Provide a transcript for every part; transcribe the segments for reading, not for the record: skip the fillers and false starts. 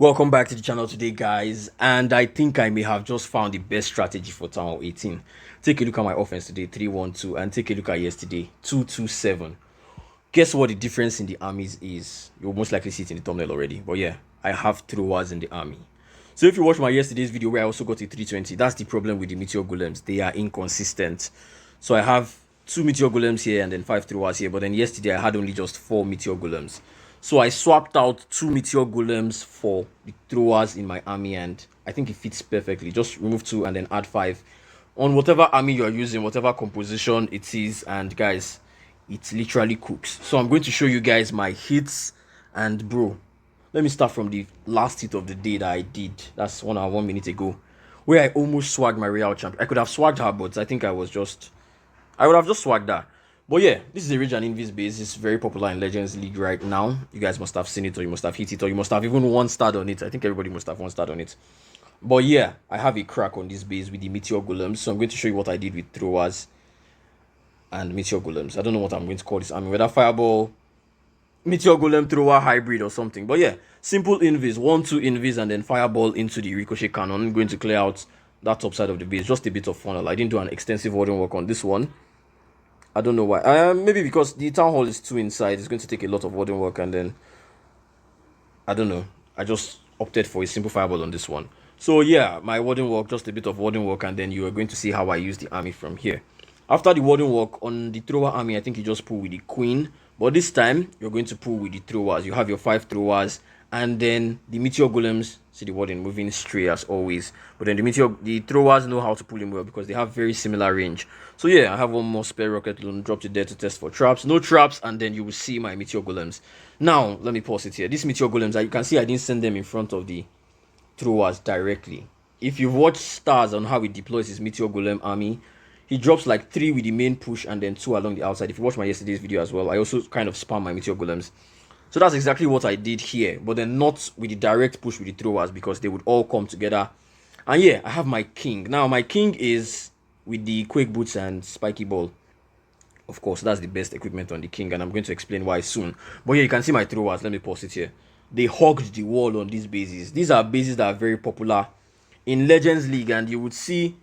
Welcome back to the channel today, guys, and I think I may have just found the best strategy for Town Hall 18. Take a look at my offense today, 3-1-2, and take a look at yesterday, 2-2-7. Guess what the difference in the armies is? You'll most likely see it in the thumbnail already, but yeah, I have throwers in the army. So if you watch my yesterday's video where I also got a 320, that's the problem with the Meteor Golems. They are inconsistent. So I have 2 Meteor Golems here and then 5 throwers here, but then yesterday I had only just 4 Meteor Golems. So I swapped out 2 Meteor Golems for the throwers in my army, and I think it fits perfectly. Just remove 2 and then add 5 on whatever army you're using, whatever composition it is, and guys, it literally cooks. So I'm going to show you guys my hits, and bro, let me start from the last hit of the day that I did. That's 1 hour 1 minute ago, where I almost swagged my real champ. I could have swagged her, but I think I would have just swagged her. But yeah, this is a Rage and Invis base. It's very popular in Legends League right now. You guys must have seen it, or you must have hit it, or you must have even 1-starred on it. I think everybody must have 1-starred on it. But yeah, I have a crack on this base with the Meteor Golems. So I'm going to show you what I did with throwers and Meteor Golems. I don't know what I'm going to call this. I mean, whether Fireball, Meteor Golem thrower hybrid or something. But yeah, simple invis, 1-2 invis, and then Fireball into the Ricochet cannon. I'm going to clear out that top side of the base. Just a bit of funnel. I didn't do an extensive warding work on this one. I don't know why. Maybe because the Town Hall is too inside. It's going to take a lot of warding work, and then I don't know. I just opted for a simple Fireball on this one. So yeah, my warding work, just a bit of warding work, and then you are going to see how I use the army from here. After the warding work on the thrower army, I think you just pull with the Queen. But this time, you're going to pull with the throwers. You have your 5 throwers, and then the Meteor Golems, see the wording, moving straight as always. But then the throwers know how to pull him well because they have very similar range. So yeah, I have one more spare rocket loan dropped it there to test for traps. No traps, and then you will see my Meteor Golems. Now, let me pause it here. These Meteor Golems, you can see I didn't send them in front of the throwers directly. If you've watched Stars on how he deploys his Meteor Golem army, he drops like 3 with the main push and then 2 along the outside. If you watch my yesterday's video as well, I also kind of spam my Meteor Golems. So that's exactly what I did here, but then not with the direct push with the throwers because they would all come together. And yeah, I have my king. Now, my king is with the Quake Boots and Spiky Ball. Of course, that's the best equipment on the king, and I'm going to explain why soon. But yeah, you can see my throwers. Let me pause it here. They hugged the wall on these bases. These are bases that are very popular in Legends League, and you would see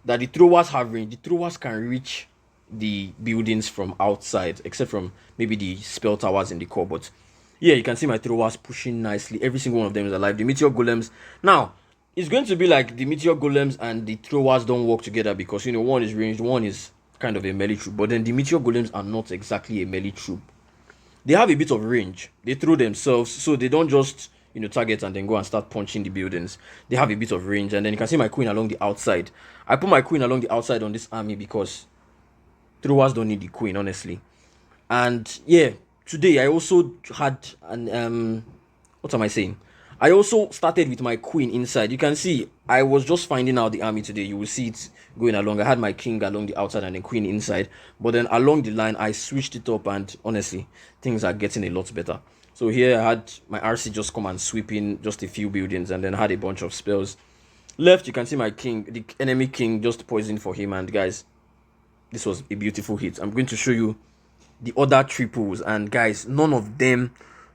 that the throwers have range. The throwers can reach the buildings from outside, except from maybe the spell towers in the core. But yeah, you can see my throwers pushing nicely. Every single one of them is alive. The Meteor Golems. Now, it's going to be like the Meteor Golems and the throwers don't work together because, you know, one is ranged, one is kind of a melee troop. But then the Meteor Golems are not exactly a melee troop. They have a bit of range. They throw themselves, so they don't just, you know, target and then go and start punching the buildings. They have a bit of range, and then you can see my queen along the outside. I put my queen along the outside on this army because throwers don't need the queen, honestly. And yeah, today I also had an what am I saying? I also started with my queen inside. You can see I was just finding out the army today. You will see it going along. I had my king along the outside and the queen inside. But then along the line, I switched it up, and honestly, things are getting a lot better. So here I had my RC just come and sweep in just a few buildings, and then had a bunch of spells. Left, you can see my king, the enemy king, just poison for him. And guys, this was a beautiful hit. I'm going to show you the other triples, and guys, none of them,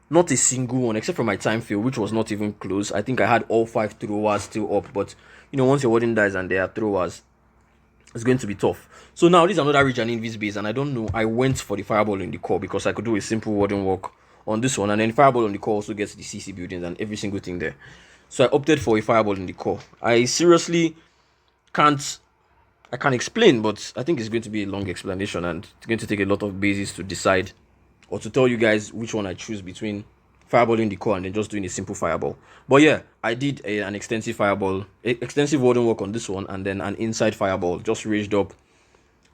not a single one, except for my time field, which was not even close. I think I had all 5 throwers still up, but you know, once your warden dies and there are throwers, it's going to be tough. So now this is another Rage and Invis base, and I don't know, I went for the Fireball in the core because I could do a simple warding work on this one, and then Fireball on the core also gets the CC buildings and every single thing there. So I opted for a Fireball in the core. I seriously can't explain, but I think it's going to be a long explanation, and it's going to take a lot of bases to decide or to tell you guys which one I choose between fireballing the core and then just doing a simple fireball. But yeah, I did an extensive fireball, extensive warding work on this one, and then an inside fireball, just raged up,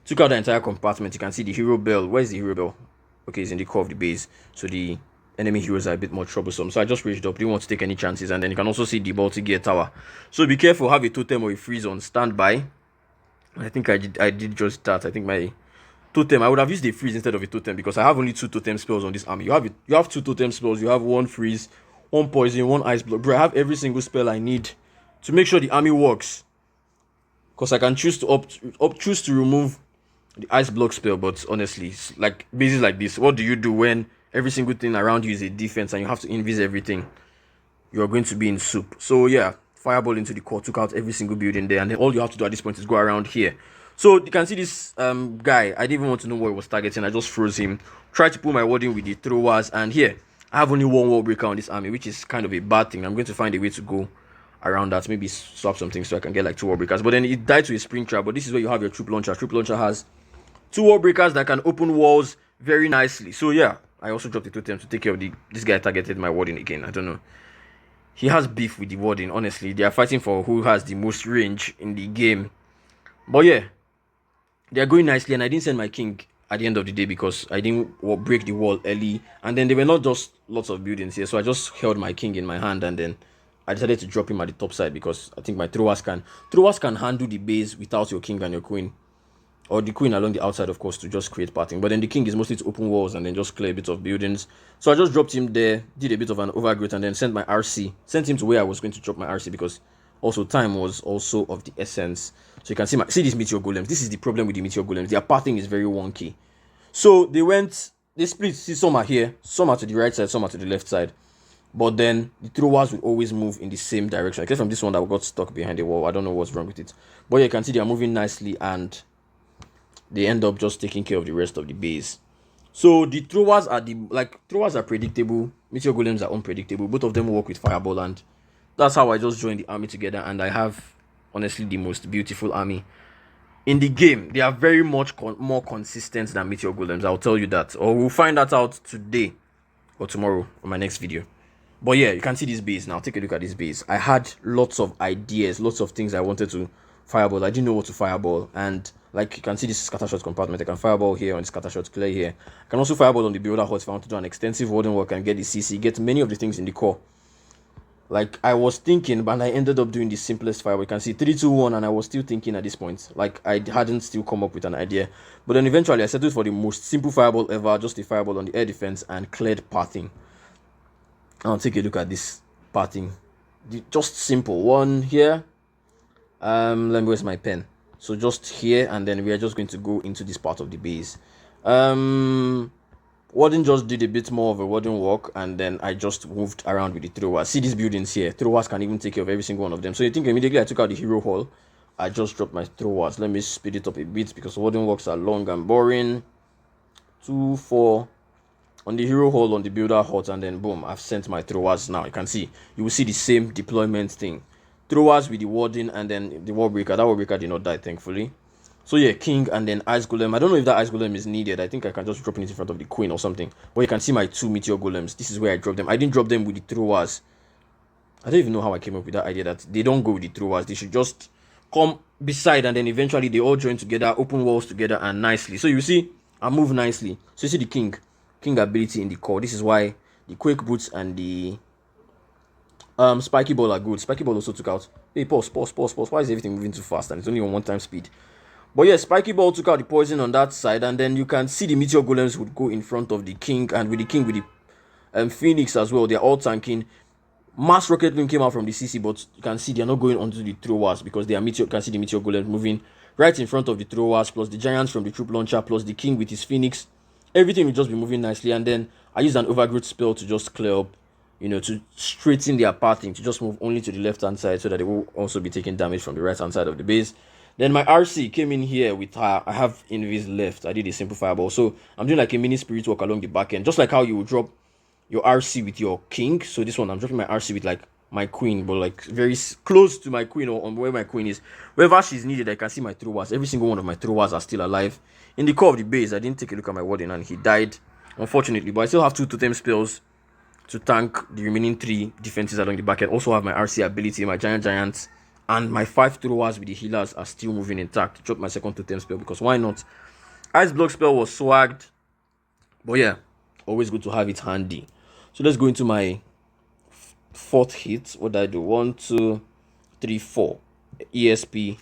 took out the entire compartment. You can see the hero bell. Where's the hero bell? Okay, it's in the core of the base, so the enemy heroes are a bit more troublesome. So I just raged up, didn't want to take any chances, and then you can also see the multi-gear tower. So be careful, have a totem or a freeze on standby. I think I did just that. I think my totem, I would have used a freeze instead of a totem because I have only 2 totem spells on this army. You have 2 totem spells, you have 1 freeze, 1 poison, 1 ice block. Bro, I have every single spell I need to make sure the army works. Because I can choose to choose to remove the ice block spell, but honestly, like bases like this, what do you do when every single thing around you is a defense and you have to invis everything? you're going to be in soup. So yeah, fireball into the core, took out every single building there, and then all you have to do at this point is go around here. So you can see this guy, I didn't even want to know what he was targeting. I just froze him, tried to pull my ward in with the throwers, and here I have only one wall breaker on this army, which is kind of a bad thing. I'm going to find a way to go around that, maybe swap something so I can get like 2 wall breakers. But then it died to a spring trap. But this is where you have your troop launcher. Troop launcher has 2 wall breakers that can open walls very nicely. So yeah, I also dropped the totem to take care of this guy targeted my warden again. I don't know. He has beef with the warden, honestly. They are fighting for who has the most range in the game. But yeah, they are going nicely, and I didn't send my king at the end of the day because I didn't break the wall early. And then there were not just lots of buildings here, so I just held my king in my hand, and then I decided to drop him at the top side because I think my throwers can handle the base without your king and your queen. Or the queen along the outside, of course, to just create pathing. But then the king is mostly to open walls and then just clear a bit of buildings. So I just dropped him there, did a bit of an overgrowth, and then sent my RC. Sent him to where I was going to drop my RC because also time was also of the essence. So you can see these meteor golems. This is the problem with the meteor golems. Their pathing is very wonky. So they split. See, some are here, some are to the right side, some are to the left side. But then the throwers would always move in the same direction. Except from this one that got stuck behind the wall. I don't know what's wrong with it. But you can see they are moving nicely, and they end up just taking care of the rest of the base. So the throwers are predictable. Meteor golems are unpredictable. Both of them work with fireball, and that's how I just joined the army together. And I have honestly the most beautiful army in the game. They are very much more consistent than meteor golems. I'll tell you that, or we'll find that out today or tomorrow on my next video. But yeah, you can see this base now. Take a look at this base. I had lots of ideas, lots of things I wanted to fireball. I didn't know what to fireball, and like you can see this scattershot compartment. I can fireball here on the scattershot clear here. I can also fireball on the builder hut if I want to do an extensive warden work and get the CC, get many of the things in the core. Like I was thinking, but I ended up doing the simplest fireball. You can see 3, 2, 1, and I was still thinking at this point. Like I hadn't still come up with an idea. But then eventually I settled for the most simple fireball ever, just a fireball on the air defense and cleared pathing. I'll take a look at this pathing. Just simple one here. Let me, where's my pen? So just here, and then we are just going to go into this part of the base. Warden just did a bit more of a warden walk, and then I just moved around with the throwers. See these buildings here. Throwers can even take care of every single one of them. So you think immediately I took out the hero hall, I just dropped my throwers. Let me speed it up a bit because warden walks are long and boring. 2, 4 on the hero hall, on the builder hut, and then boom, I've sent my throwers. Now you can see, you will see the same deployment thing. Throwers with the warden, and then the wall breaker. That wall breaker did not die, thankfully. So yeah, king and then ice golem. I don't know if that ice golem is needed. I think I can just drop it in front of the queen or something. But you can see my 2 meteor golems. This is where I dropped them. I didn't drop them with the throwers. I don't even know how I came up with that idea that they don't go with the throwers. They should just come beside, and then eventually they all join together, open walls together, and nicely. So you see, I move nicely. So you see the king ability in the core. This is why the quake boots and the spiky ball are good. Spiky ball also took out. Hey, pause. Why is everything moving too fast? And it's only on 1 time speed. But yeah, spiky ball took out the poison on that side, and then you can see the meteor golems would go in front of the king, and with the king with the phoenix as well. They're all tanking. Mass rocket came out from the CC, but you can see they're not going onto the throwers because they are meteor. You can see the meteor golems moving right in front of the throwers, plus the giants from the troop launcher, plus the king with his phoenix. Everything will just be moving nicely, and then I used an overgrowth spell to just clear up, to straighten their pathing, to just move only to the left hand side so that they will also be taking damage from the right hand side of the base. Then my RC came in here with her. I have invis left. I did a simple fireball, so I'm doing like a mini spirit walk along the back end, just like how you would drop your RC with your king. So this one I'm dropping my RC with like my queen, but like very close to my queen, or on where my queen is. Wherever she's needed, I can see my throwers. Every single one of my throwers are still alive. In the core of the base, I didn't take a look at my warden, and he died, unfortunately. But I still have 2 totem spells to tank the remaining 3 defenses along the back end. Also have my RC ability, my giants, and my 5 throwers with the healers are still moving intact. Drop my second totem spell because why not? Ice block spell was swagged, but yeah, always good to have it handy. So let's go into my 4th hit. What did I do? 1, 2, 3, 4. ESP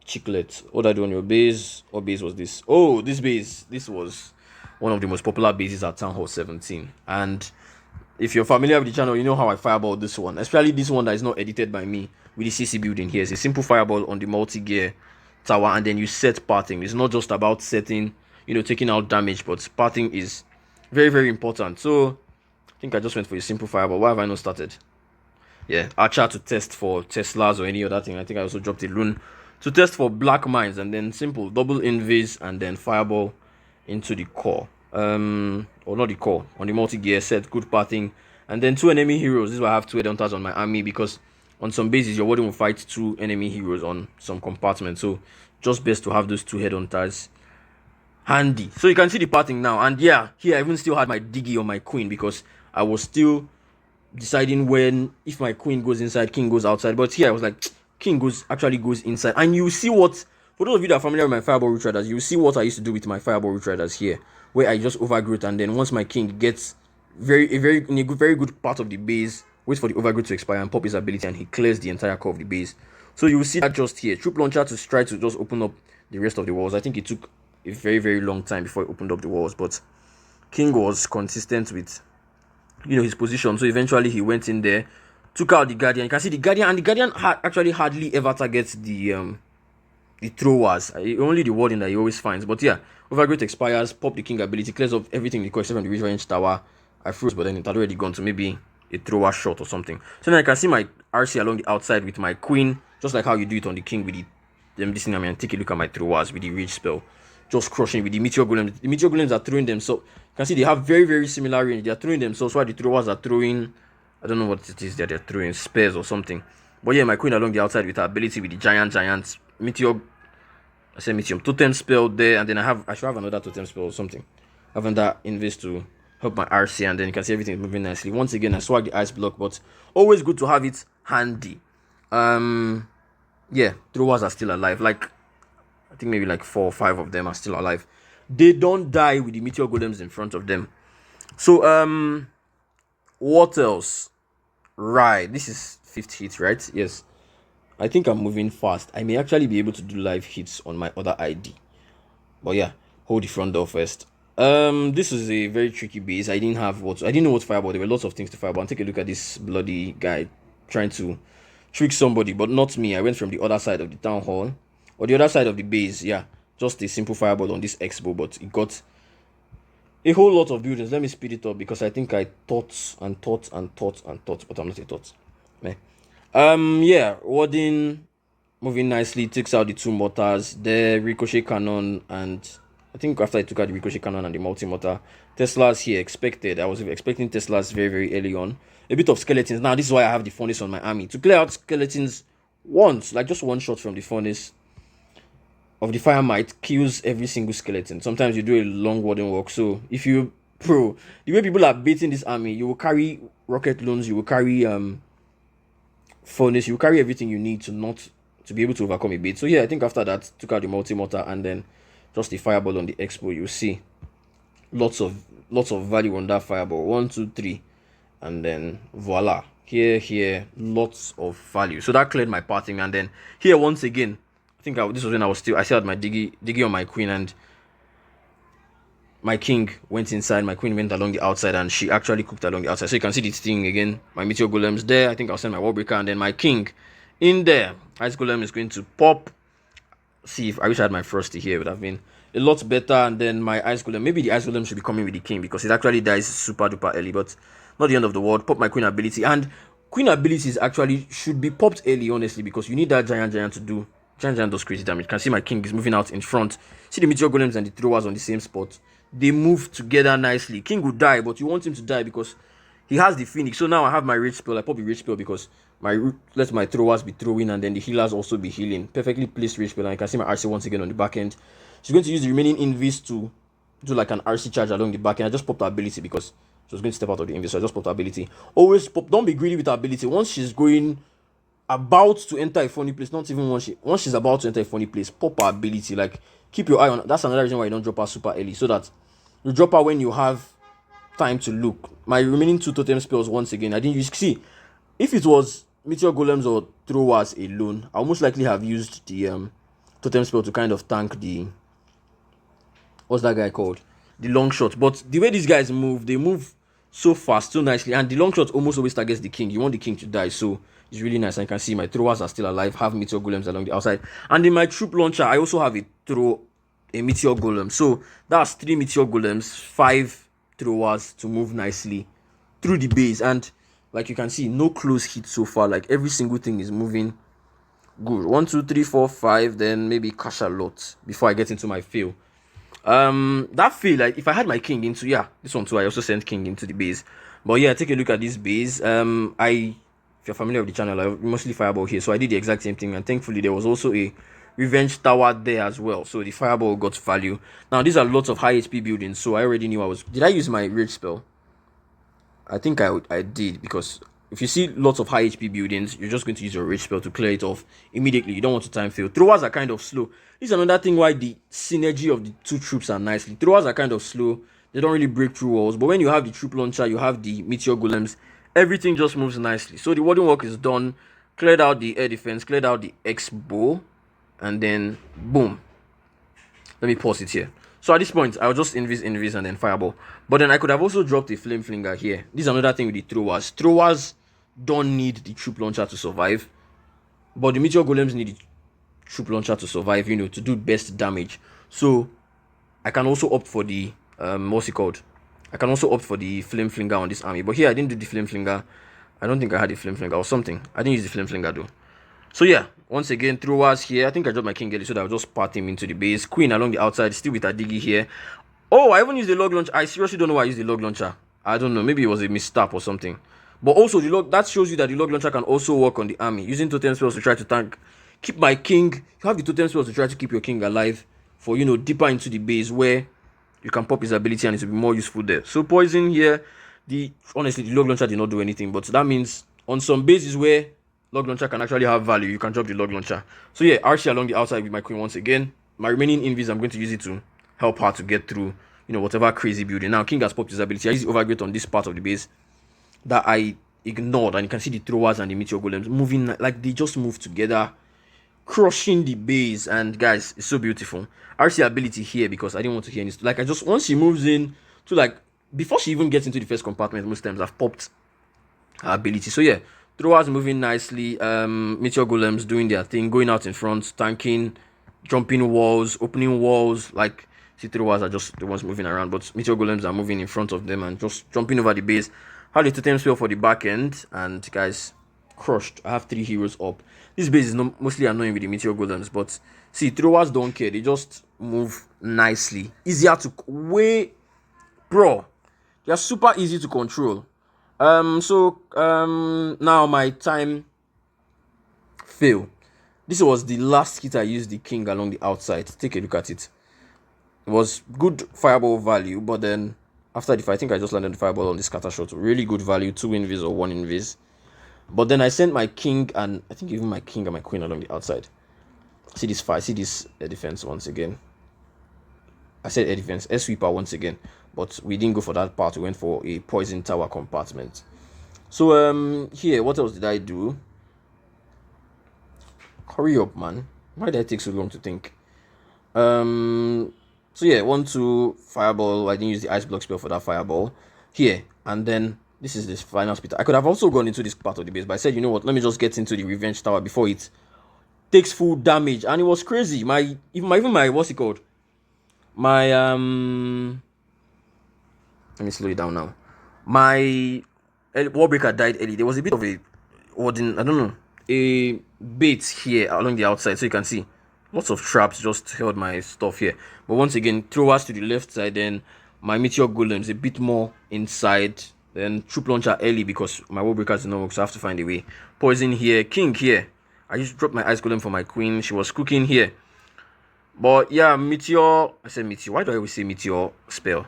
chiclet. What did I do on your base? What base was this? Oh, this base. This was one of the most popular bases at Town Hall 17. And if you're familiar with the channel, you know how I fireball this one. Especially this one that is not edited by me with the CC building here. It's a simple fireball on the multi-gear tower, and then you set pathing. It's not just about setting, taking out damage, but pathing is very, very important. So I think I just went for a simple fireball. Why have I not started? Yeah, Archer to test for Teslas or any other thing. I think I also dropped a loon to test for black mines, and then simple double invis and then fireball into the core. Or not the core, on the multi-gear set, good pathing. And then two enemy heroes. This is why I have two headhunters on my army, because on some bases your warden will fight two enemy heroes on some compartments. So just best to have those two headhunters handy. So you can see the pathing now. And yeah, here I even still had my diggy on my queen, because I was still deciding when, if my queen goes inside, king goes outside. But here I was like, king actually goes inside. And you see what, for those of you that are familiar with my fireball root riders, you see what I used to do with my fireball root riders here, where I just overgrowth, and then once my king gets in a very good part of the base, waits for the overgrowth to expire and pop his ability, and he clears the entire core of the base. So you will see that just here. Troop launcher to try to just open up the rest of the walls. I think it took a very long time before it opened up the walls, but king was consistent with his position. So eventually he went in there, took out the guardian. You can see the guardian, and the guardian actually hardly ever targets the throwers. Only the warden that he always finds. But yeah, overgrowth expires, pop the king ability, clears up everything in the core except from the range tower. I froze, but then it had already gone to maybe a thrower shot or something. So then I can see my RC along the outside with my queen, just like how you do it on the king with this thing. I mean, take a look at my throwers with the rage spell, just crushing with the meteor golems. The meteor golems are throwing them, so you can see they have very similar range. They are throwing themselves while the throwers are throwing, I don't know what it is that they're throwing, spears or something. But yeah, my queen along the outside with her ability with the giant meteor. I said meteor totem spell there, and then I should have another totem spell or something. Having that invest to help my RC, and then you can see everything moving nicely. Once again, I swag the ice block, but always good to have it handy. Yeah, throwers are still alive. Like, I think maybe like 4 or 5 of them are still alive. They don't die with the meteor golems in front of them. So what else? Right, this is 5th hit, right? Yes, I think I'm moving fast. I may actually be able to do live hits on my other ID, but yeah, hold the front door first. This is a very tricky base. I didn't know what fireball. There were lots of things to fireball. And take a look at this bloody guy trying to trick somebody, but not me. I went from the other side of the town hall, or the other side of the base. Yeah, just a simple fireball on this expo, but it got a whole lot of buildings. Let me speed it up, because I think I thought, but I'm not a thought. Yeah, Warden moving nicely, takes out the 2 mortars, the ricochet cannon, and I think after I took out the ricochet cannon and the multi-mortar, Teslas here expected. I was expecting Teslas very early on. A bit of skeletons. Now, this is why I have the furnace on my army. To clear out skeletons once, like just one shot from the furnace of the fire might kills every single skeleton. Sometimes you do a long warden walk. So if you the way people are baiting this army, you will carry rocket loans, you will carry furnace, you will carry everything you need to be able to overcome a bait. So yeah, I think after that, took out the multi-mortar and then just the fireball on the expo. You see lots of value on that fireball. 1 2 3, and then voila, here lots of value. So that cleared my pathing. And then here, once again, I think this was when I still had my diggy on my queen, and my king went inside, my queen went along the outside, and she actually cooked along the outside. So you can see this thing again, my meteor golems there. I think I'll send my wall breaker, and then my king in there. Ice golem is going to pop. See, if I wish I had my frosty here, it would have been a lot better. And then my ice golem, maybe the ice golem should be coming with the king, because it actually dies super duper early, but not the end of the world. Pop my queen ability, and queen abilities actually should be popped early, honestly, because you need that giant to do. Giant does crazy damage. You can see my king is moving out in front. See the meteor golems and the throwers on the same spot. They move together nicely. King will die, but you want him to die because he has the phoenix. So now I have my rage spell. I pop the rage spell because let my throwers be throwing, and then the healers also be healing. Perfectly placed rage spell, and you can see my RC once again on the back end. She's going to use the remaining invis to do like an RC charge along the back end. I just popped her ability because she was going to step out of the invis, so I just popped her ability. Always pop. Don't be greedy with her ability. Once she's going about to enter a funny place, not even once she's about to enter a funny place, pop her ability. Like, keep your eye on. That's another reason why you don't drop her super early, so that you drop her when you have time to look. My remaining 2 totem spells, once again, I didn't use. See, if it was meteor golems or throwers alone, I'll most likely have used the totem spell to kind of tank the, what's that guy called, the long shot. But the way these guys move, they move so fast, so nicely, and the long shot almost always targets the king. You want the king to die, so it's really nice. And you can see my throwers are still alive, have meteor golems along the outside, and in my troop launcher I also have a meteor golem. So that's 3 meteor golems, 5 throwers to move nicely through the base. And Like you can see, no close hit so far. Like every single thing is moving good. 1, 2, 3, 4, 5. Then maybe cash a lot before I get into my fail. That fail, like if I had my king into, yeah, this one too. I also sent king into the base. But yeah, take a look at this base. If you're familiar with the channel, I mostly fireball here, so I did the exact same thing. And thankfully, there was also a revenge tower there as well, so the fireball got value. Now these are lots of high HP buildings, so I already knew I was. Did I use my rage spell? I think I did, because if you see lots of high HP buildings, you're just going to use your rage spell to clear it off immediately. You don't want to time fail. Throwers are kind of slow. This is another thing why the synergy of the two troops are nicely. Throwers are kind of slow. They don't really break through walls. But when you have the troop launcher, you have the meteor golems, everything just moves nicely. So the warding work is done. Cleared out the air defense, cleared out the X bow, and then boom. Let me pause it here. So at this point, I'll just invis, and then fireball. But then I could have also dropped a flame flinger here. This is another thing with the throwers. Throwers don't need the troop launcher to survive, but the meteor golems need the troop launcher to survive, you know, to do best damage. So I can also opt for the what's it called? I can also opt for the flame flinger on this army. But here I didn't do the flame flinger. I don't think I had the flame flinger or something. I didn't use the flame flinger though. So yeah, once again, throwers here. I think I dropped my king early so that I'll just part him into the base. Queen along the outside, still with a diggy here. Oh, I even used the log launcher. I seriously don't know why I used the log launcher. I don't know. Maybe it was a misstep or something. But also, the log, that shows you that the log launcher can also work on the army. Using totem spells to try to tank. Keep my king. You have the totem spells to try to keep your king alive for, you know, deeper into the base where you can pop his ability and it will be more useful there. So poison here. Honestly, the log launcher did not do anything. But that means on some bases where log launcher can actually have value, you can drop the log launcher. So yeah, Archie along the outside with my queen once again. My remaining invis, I'm going to use it to help her to get through, you know, whatever crazy building. Now king has popped his ability. I use the overgrowth on this part of the base that I ignored, and you can see the throwers and the meteor golems moving like they just move together, crushing the base. And guys, it's so beautiful. Archie ability here, because I didn't want to hear any, like I just, once she moves in to, like, before she even gets into the first compartment, most times I've popped her ability. So yeah, throwers moving nicely. Meteor golems doing their thing, going out in front, tanking, jumping walls, opening walls. Like, see, throwers are just the ones moving around, but meteor golems are moving in front of them and just jumping over the base. Had the totem spell for the back end, and guys, crushed. I have 3 heroes up. This base is mostly annoying with the meteor golems, but see, throwers don't care. They just move nicely. Easier to bro. They are super easy to control. Now my time fail. This was the last hit I used the king along the outside. Take a look at it. It was good fireball value, but then after the fight, I think I just landed the fireball on the scatter shot. Really good value, 2 invis or 1 invis. But then I sent my king and I think even my king and my queen along the outside. See this fight, see this air defense once again. I said air defense, air sweeper once again. But we didn't go for that part. We went for a poison tower compartment. So here, what else did I do? Hurry up, man. Why did I take so long to think? So yeah, 1, 2 fireball. I didn't use the ice block spell for that fireball. Here, and then this is this final spit. I could have also gone into this part of the base, but I said, you know what? Let me just get into the revenge tower before it takes full damage. And it was crazy. Even my what's it called? My let me slow it down now. My wallbreaker died early. There was a bit of a I don't know, a bait here along the outside, so you can see lots of traps just held my stuff here. But once again, throwers to the left side, then my meteor golems a bit more inside, then troop launcher early because my wallbreaker did not work, so I have to find a way. Poison here, king here. I just dropped my ice golem for my queen. She was cooking here. But yeah, meteor. I said meteor. Why do I always say meteor spell?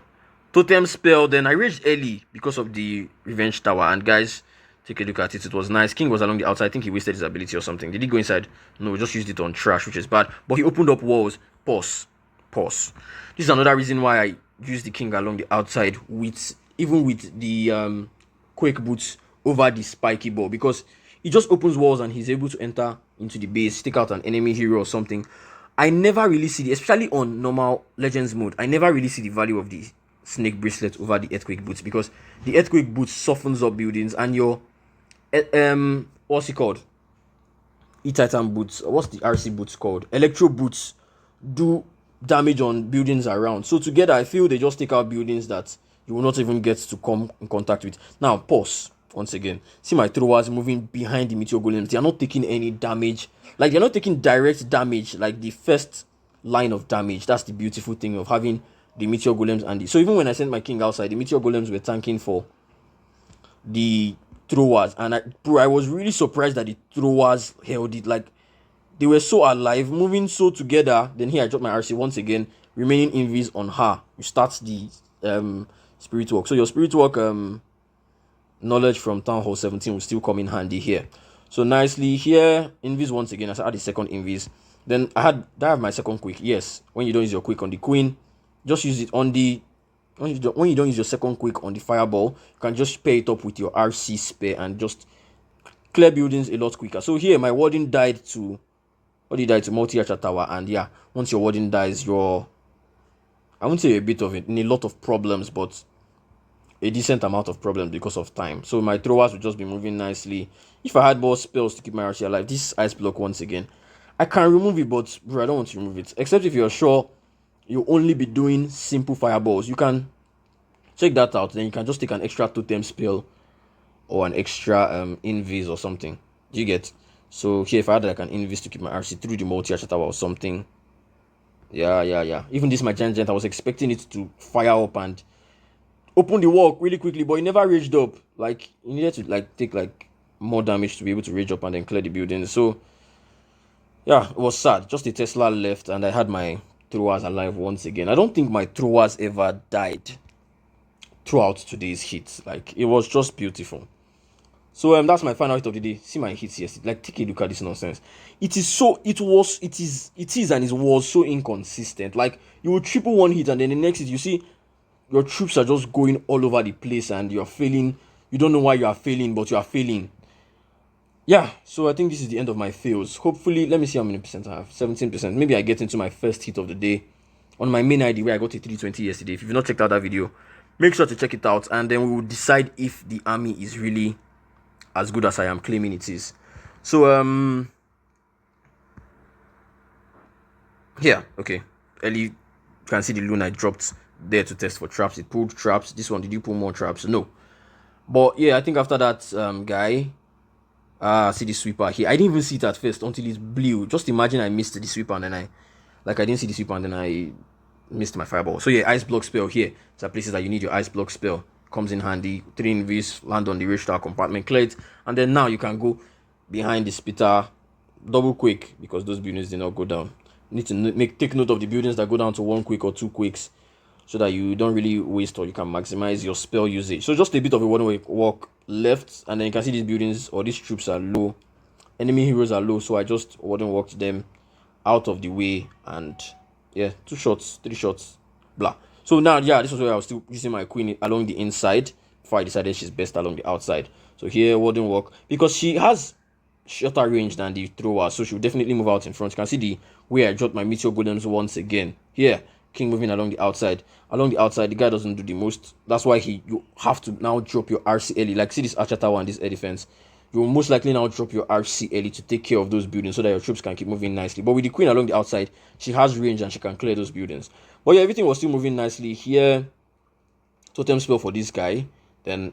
Totem spell. Then I raged early because of the revenge tower. And guys, take a look at it. It was nice. King was along the outside. I think he wasted his ability or something. Did he go inside? No, we just used it on trash, which is bad. But he opened up walls. Pause. This is another reason why I used the king along the outside even with the quake boots over the spiky ball, because he just opens walls and he's able to enter into the base, take out an enemy hero or something. I never really see especially on normal legends mode, I never really see the value of the snake bracelet over the earthquake boots, because the earthquake boots softens up buildings, and your what's it called, E-Titan boots, or what's the RC boots called, electro boots, do damage on buildings around. So together I feel they just take out buildings that you will not even get to come in contact with. Now pause. once again. See my throwers moving behind the Meteor Golems. They are not taking any damage. Like, they're not taking direct damage, like the first line of damage. That's the beautiful thing of having the Meteor Golems and the... So even when I sent my king outside, the Meteor Golems were tanking for the throwers. And I was really surprised that the throwers held it. Like, they were so alive, moving so together. Then here I dropped my RC once again, remaining invis on her. You start the spirit walk. So your spirit walk knowledge from Town Hall 17 will still come in handy here. So nicely here, invis once again. I add the second invis. Then I have my second quick. Yes, when you don't use your quick on the queen, just use it on the... When you don't use your second quick on the fireball, you can just pair it up with your RC spare and just clear buildings a lot quicker. So here, my warden died to... What did he die to? Multi-archer tower. And yeah, once your warden dies, you're... I won't say a bit of it, in a lot of problems, but a decent amount of problems because of time. So my throwers will just be moving nicely. If I had more spells to keep my RC alive, this ice block once again, I can remove it, but bro, I don't want to remove it. Except if you're sure you'll only be doing simple fireballs. You can check that out. Then you can just take an extra totem spell or an extra invis or something. Do you get? So here, if I had like an invis to keep my RC through the multi-archer tower or something. Yeah. Even this, my giant, I was expecting it to fire up and open the walk really quickly, but it never raged up. Like, you needed to like take like more damage to be able to rage up and then clear the building. So yeah, it was sad. Just a Tesla left and I had my throwers alive once again. I don't think my throwers ever died throughout today's hits. Like, it was just beautiful. So that's my final hit of the day. See my hits yesterday. Like, take a look at this nonsense. It is so inconsistent. Like, you will triple one hit and then the next hit you see your troops are just going all over the place and you're failing. You don't know why you are failing, but you are failing. Yeah, so I think this is the end of my fails. Hopefully, let me see how many percent I have. 17%. Maybe I get into my first hit of the day on my main ID where I got a 320 yesterday. If you've not checked out that video, make sure to check it out. And then we will decide if the army is really as good as I am claiming it is. So, yeah, okay. Early, you can see the loon I dropped there to test for traps. It pulled traps. This one, did you pull more traps? No. But yeah, I think after that guy... see the sweeper here. I didn't even see it at first until it blew. Just imagine I missed the sweeper and then I didn't see the sweeper and then I missed my fireball. So yeah, ice block spell here. These are places that you need your ice block spell. Comes in handy. 3 invis, land on the rage tower compartment, clear it, and then now you can go behind the spitter, double quick because those buildings did not go down. You need to take note of the buildings that go down to 1 quick or 2 quicks, so that you don't really waste or you can maximize your spell usage. So just a bit of a one-way walk left, and then you can see these buildings or these troops are low. Enemy heroes are low, so I just wouldn't walk them out of the way, and yeah, 2 shots, 3 shots, blah. So now, yeah, this was where I was still using my queen along the inside before I decided she's best along the outside. So here, wouldn't walk because she has shorter range than the thrower, so she'll definitely move out in front. You can see the way I dropped my Meteor Golems once again. Here, king moving along the outside. Along the outside, the guy doesn't do the most. That's why you have to now drop your RC early. Like, see this archer tower and this air defense. You will most likely now drop your RC early to take care of those buildings so that your troops can keep moving nicely. But with the queen along the outside, she has range and she can clear those buildings. But yeah, everything was still moving nicely. Here, totem spell for this guy. Then,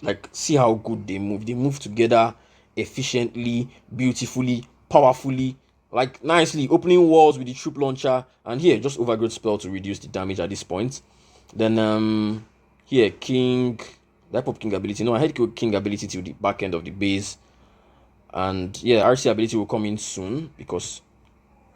like, see how good they move. They move together efficiently, beautifully, powerfully, like nicely, opening walls with the troop launcher. And here, just overgrowth spell to reduce the damage at this point. Then here, king, that pop king ability. No, I had king ability to the back end of the base. And yeah, RC ability will come in soon because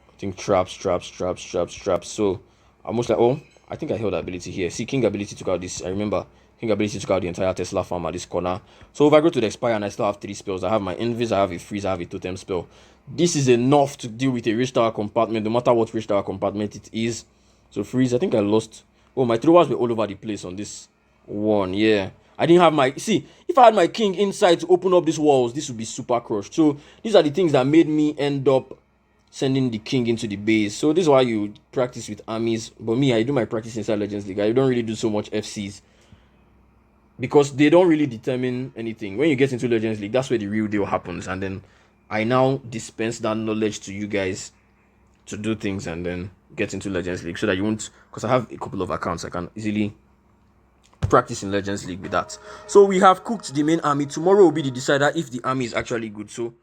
I think traps. So almost like, oh, I think I held that ability here. See, king ability took out this. I remember king ability took out the entire Tesla farm at this corner. So overgrowth to the expire, and I still have 3 spells. I have my invis, I have a freeze, I have a totem spell. This is enough to deal with a rage tower compartment, no matter what rage tower compartment it is. So freeze, I think I lost. Oh, my throwers were all over the place on this one. Yeah, I didn't have my... See, if I had my king inside to open up these walls, this would be super crushed. So these are the things that made me end up sending the king into the base. So this is why you practice with armies. But me, I do my practice inside Legends League. I don't really do so much FCs because they don't really determine anything. When you get into Legends League, that's where the real deal happens. And then I now dispense that knowledge to you guys to do things and then get into Legends League so that you won't... Because I have a couple of accounts, I can easily practice in Legends League with that. So we have cooked the main army. Tomorrow will be the decider if the army is actually good. So